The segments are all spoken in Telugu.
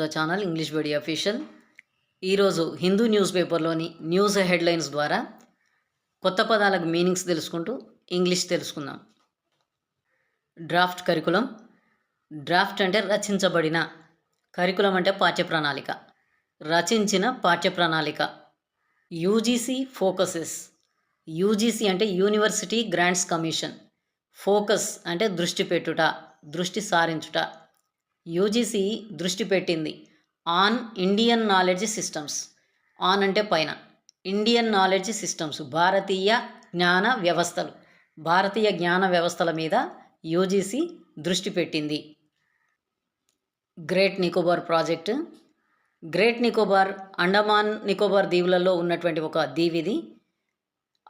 ద ఛానల్ ఇంగ్లీష్ బడి అఫీషియల్. ఈరోజు హిందూ న్యూస్ పేపర్లోని న్యూస్ హెడ్లైన్స్ ద్వారా కొత్త పదాలకు మీనింగ్స్ తెలుసుకుంటూ ఇంగ్లీష్ తెలుసుకుందాం. Draft curriculum. డ్రాఫ్ట్ అంటే రచించబడిన, కరికులం అంటే పాఠ్యప్రణాళిక, రచించిన పాఠ్యప్రణాళిక. UGC focuses. యూజీసీ అంటే యూనివర్సిటీ గ్రాంట్స్ కమిషన్. ఫోకస్ అంటే దృష్టి పెట్టుట, దృష్టి సారించుట. యూజీసీ దృష్టి పెట్టింది on Indian knowledge systems. On అంటే పైన, ఇండియన్ నాలెడ్జ్ సిస్టమ్స్ భారతీయ జ్ఞాన వ్యవస్థలు, భారతీయ జ్ఞాన వ్యవస్థల మీద యూజీసీ దృష్టి పెట్టింది. Great Nicobar project. Great Nicobar Andaman Nicobar దీవులలో ఉన్నటువంటి ఒక దీవిది.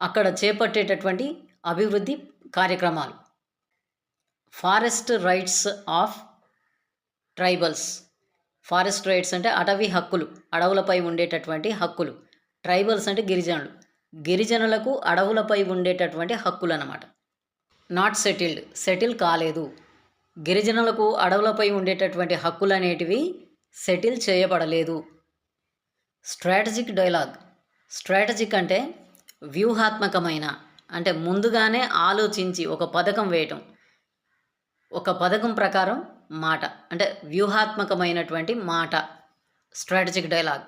అక్కడ చేపట్టేటటువంటి అభివృద్ధి కార్యక్రమాలు. Forest rights of tribals. Forest rights అంటే అటవీ హక్కులు, అడవులపై ఉండేటటువంటి హక్కులు. ట్రైబల్స్ అంటే గిరిజనులు, గిరిజనులకు అడవులపై ఉండేటటువంటి హక్కులు అన్నమాట. నాట్ సెటిల్డ్, సెటిల్ కాలేదు. గిరిజనులకు అడవులపై ఉండేటటువంటి హక్కులు అనేటివి సెటిల్ చేయబడలేదు. Strategic dialogue. స్ట్రాటజిక్ అంటే వ్యూహాత్మకమైన, అంటే ముందుగానే ఆలోచించి ఒక పథకం వేయటం, ఒక పథకం ప్రకారం మాట, అంటే వ్యూహాత్మకమైనటువంటి మాట. Strategic dialogue.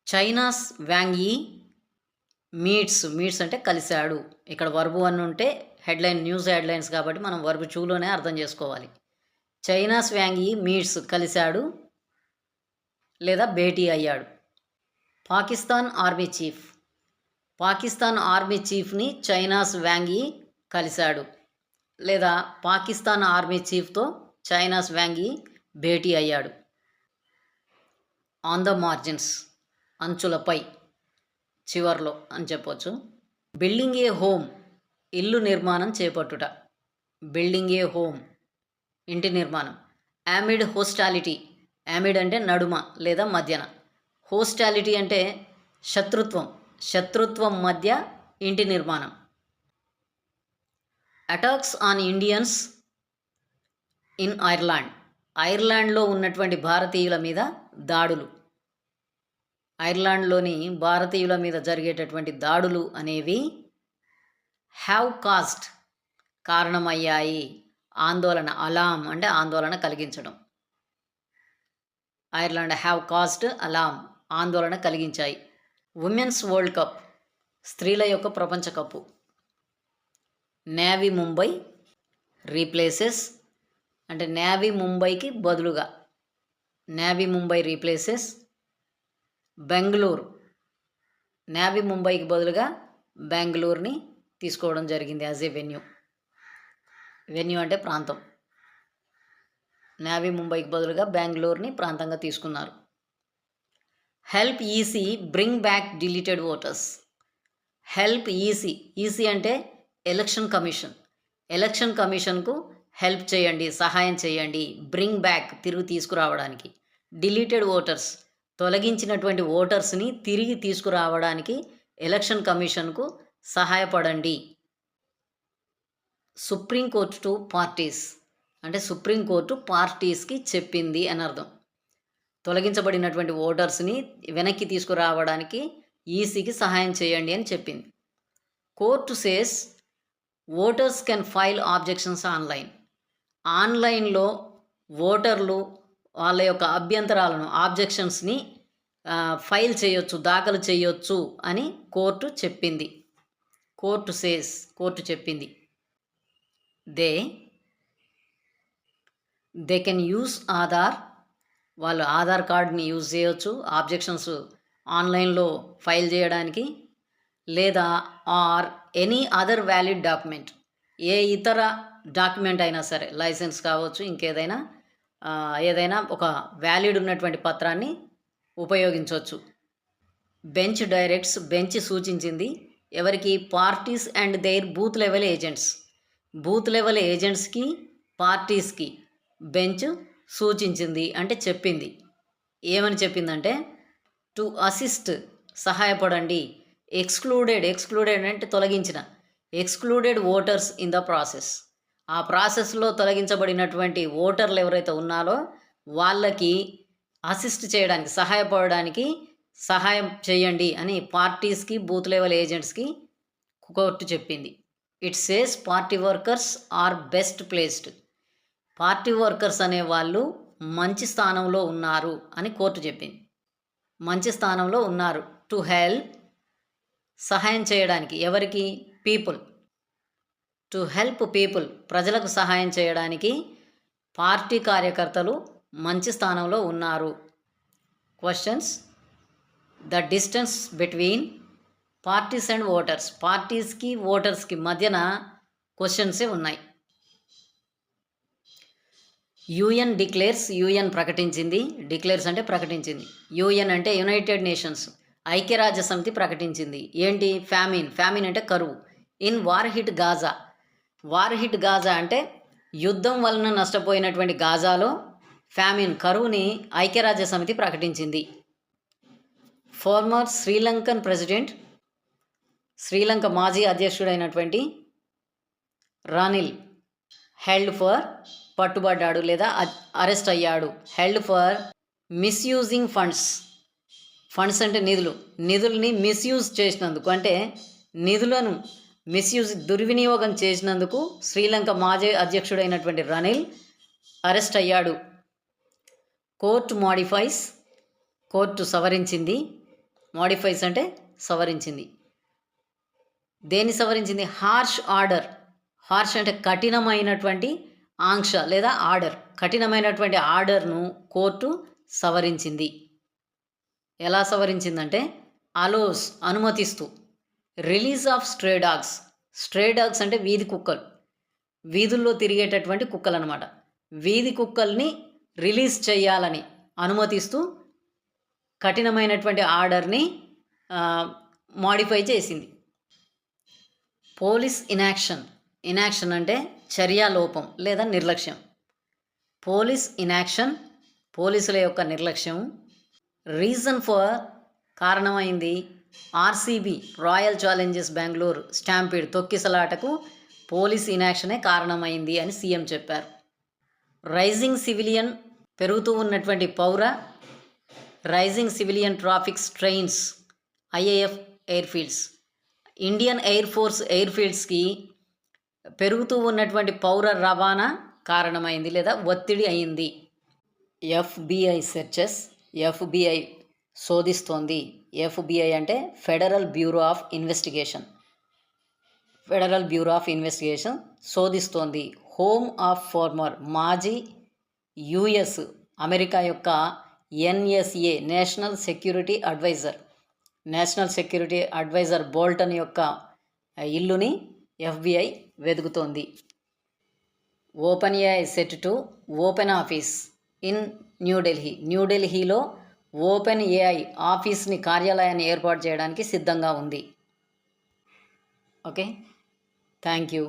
చైనాస్ వ్యాంగ్ యీ మీట్స్. మీట్స్ అంటే కలిశాడు. ఇక్కడ వర్బ్ 1 ఉంటే హెడ్లైన్ న్యూస్ హెడ్లైన్స్ కాబట్టి మనం వర్బ్ 2లోనే అర్థం చేసుకోవాలి. చైనాస్ వ్యాంగ్ యీ మీట్స్ కలిశాడు లేదా భేటీ అయ్యాడు. Pakistan army chief. Pakistan army చీఫ్ని చైనాస్ వ్యాంగ్ యీ కలిశాడు లేదా పాకిస్తాన్ ఆర్మీ చీఫ్తో చైనాస్ వ్యాంగ్ యీ భేటీ అయ్యాడు. ఆన్ ద మార్జిన్స్, అంచులపై, చివర్లో అని చెప్పొచ్చు. బిల్డింగ్ ఏ హోమ్, ఇల్లు నిర్మాణం చేపట్టుట. బిల్డింగ్ ఏ హోమ్, ఇంటి నిర్మాణం. యామిడ్ హోస్టాలిటీ. యామిడ్ అంటే నడుమ లేదా మధ్యన. హోస్టాలిటీ అంటే శత్రుత్వం, శత్రుత్వం మధ్య ఇంటి నిర్మాణం. Attacks on Indians in Ireland. ఐర్లాండ్లో ఉన్నటువంటి భారతీయుల మీద దాడులు. ఐర్లాండ్లోని భారతీయుల మీద జరిగేటటువంటి దాడులు అనేవి హ్యావ్ కాస్ట్, కారణమయ్యాయి. ఆందోళన, అలాం అంటే ఆందోళన కలిగించడం. ఐర్లాండ్ హ్యావ్ కాస్ట్ అలాం, ఆందోళన కలిగించాయి. ఉమెన్స్ వరల్డ్ కప్, స్త్రీల యొక్క ప్రపంచ కప్పు. నేవీ ముంబై రీప్లేసెస్, అంటే నేవీ ముంబైకి బదులుగా. Navy Mumbai replaces Bengaluru. Navy ముంబైకి బదులుగా బెంగళూరుని తీసుకోవడం జరిగింది యాజ్ ఏ వెన్యూ. వెన్యూ అంటే ప్రాంతం. నేవీ ముంబైకి బదులుగా బెంగళూరుని ప్రాంతంగా తీసుకున్నారు. Help EC bring back deleted voters. Help EC. EC అంటే ఎలక్షన్ కమిషన్. ఎలక్షన్ కమిషన్కు హెల్ప్ చేయండి, సహాయం చేయండి. బ్రింగ్ బ్యాక్, తిరిగి తీసుకురావడానికి. డిలీటెడ్ ఓటర్స్, తొలగించినటువంటి ఓటర్స్ని తిరిగి తీసుకురావడానికి ఎలక్షన్ కమిషన్కు సహాయపడండి. సుప్రీంకోర్టు టు పార్టీస్, అంటే సుప్రీంకోర్టు పార్టీస్కి చెప్పింది అని అర్థం. తొలగించబడినటువంటి ఓటర్స్ని వెనక్కి తీసుకురావడానికి ఈసీకి సహాయం చేయండి అని చెప్పింది. Court says voters can file objections online. ఆన్లైన్లో ఓటర్లు వాళ్ళ యొక్క అభ్యంతరాలను, ఆబ్జెక్షన్స్ని ఫైల్ చేయొచ్చు, దాఖలు చేయొచ్చు అని కోర్టు చెప్పింది. కోర్టు సేస్, కోర్టు చెప్పింది. They can use Aadhaar. వాళ్ళు ఆధార్ కార్డ్ని యూజ్ చేయొచ్చు ఆబ్జెక్షన్స్ ఆన్లైన్లో ఫైల్ చేయడానికి. లేదా or any other valid document, ఏ ఇతర డాక్యుమెంట్ అయినా సరే, లైసెన్స్ కావచ్చు, ఇంకేదైనా ఏదైనా ఒక వ్యాలిడ్ ఉన్నటువంటి పత్రాన్ని ఉపయోగించవచ్చు. Bench directs. బెంచ్ సూచించింది ఎవరికి? Parties and their booth level agents. Booth level ఏజెంట్స్కి, పార్టీస్కి బెంచ్ సూచించింది, అంటే చెప్పింది. ఏమని చెప్పిందంటే టు అసిస్ట్, సహాయపడండి. ఎక్స్క్లూడెడ్ అంటే తొలగించిన, excluded voters in the process. ఆ ప్రాసెస్లో తొలగించబడినటువంటి ఓటర్లు ఎవరైతే ఉన్నారో వాళ్ళకి అసిస్ట్ చేయడానికి, సహాయపడడానికి సహాయం చేయండి అని పార్టీస్కి, బూత్ లెవెల్ ఏజెంట్స్కి కోర్టు చెప్పింది. It says party workers are best placed. Party workers అనేవాళ్ళు మంచి స్థానంలో ఉన్నారు అని కోర్టు చెప్పింది. మంచి స్థానంలో ఉన్నారు. టు హెల్ప్, సహాయం చేయడానికి. ఎవరికి? పీపుల్. టు హెల్ప్ పీపుల్, ప్రజలకు సహాయం చేయడానికి పార్టీ కార్యకర్తలు మంచి స్థానంలో ఉన్నారు. Questions. The distance between parties and voters. పార్టీస్కి ఓటర్స్కి మధ్యన క్వశ్చన్సే ఉన్నాయి. యుఎన్ డిక్లేర్స్, యుఎన్ ప్రకటించింది. డిక్లేర్స్ అంటే ప్రకటించింది. యుఎన్ అంటే యునైటెడ్ నేషన్స్, ఐక్యరాజ్య సమితి ప్రకటించింది. ఏంటి? ఫ్యామిన్. ఫ్యామిన్ అంటే కరువు. In war hit Gaza. War hit Gaza అంటే యుద్ధం వలన నష్టపోయినటువంటి గాజాలో ఫ్యామిన్, కరువుని ఐక్యరాజ్య సమితి ప్రకటించింది. ఫార్మర్ శ్రీలంకన్ ప్రెసిడెంట్, శ్రీలంక మాజీ అధ్యక్షుడైనటువంటి రానిల్ హెల్డ్ ఫర్, పట్టుబడ్డాడు లేదా అరెస్ట్ అయ్యాడు. Held for misusing funds. Funds అంటే నిధులు. నిధుల్ని మిస్యూజ్ చేసినందుకు, అంటే నిధులను దుర్వినియోగం చేసినందుకు శ్రీలంక మాజీ అధ్యక్షుడైనటువంటి రనిల్ అరెస్ట్ అయ్యాడు. Court modifies, court సవరించింది. మాడిఫైస్ అంటే సవరించింది. దేన్ని సవరించింది? Harsh order. హార్ష్ అంటే కఠినమైనటువంటి ఆంక్ష లేదా ఆర్డర్. కఠినమైనటువంటి ఆర్డర్ను కోర్టు సవరించింది. ఎలా సవరించిందంటే అలోస్, అనుమతిస్తూ, release of stray dogs. Stray dogs అంటే వీధి కుక్కలు, వీధుల్లో తిరిగేటటువంటి కుక్కలు అనమాట. వీధి కుక్కల్ని రిలీజ్ చేయాలని అనుమతిస్తూ కఠినమైనటువంటి ఆర్డర్ని మాడిఫై చేసింది. పోలీస్ ఇనాక్షన్. ఇనాక్షన్ అంటే చర్యాలోపం లేదా నిర్లక్ష్యం. పోలీస్ ఇనాక్షన్, పోలీసుల యొక్క నిర్లక్ష్యం. రీజన్ ఫర్, కారణమైంది. RCB, royal challengers Bengaluru stampede, తొక్కిసలాటకు పోలీస్ ఇనాక్షనే కారణమైంది అని సీఎం చెప్పారు. రైజింగ్ సివిలియన్, పెరుగుతూ ఉన్నటువంటి పౌర. Rising civilian traffic strains, IAF airfields. Indian air force ఎయిర్ఫీల్డ్స్కి పెరుగుతూ ఉన్నటువంటి పౌర రవాణా కారణమైంది లేదా ఒత్తిడి అయింది. ఎఫ్బిఐ సెర్చెస్, ఎఫ్బిఐ శోధిస్తోంది. ఎఫ్బిఐ అంటే federal bureau of investigation. Federal bureau of investigation శోధిస్తోంది. హోమ్ ఆఫ్ ఫార్మర్, మాజీ యుఎస్ అమెరికా యొక్క NSA, national security adviser, national security advisor Bolton యొక్క ఇల్లుని FBI వెతుకుతోంది. Open AI set to open office in New Delhi. న్యూఢిల్లీలో ఓపెన్ ఏఐ ఆఫీస్ని, కార్యాలయాన్ని ఏర్పాటు చేయడానికి సిద్ధంగా ఉంది. Okay, thank you.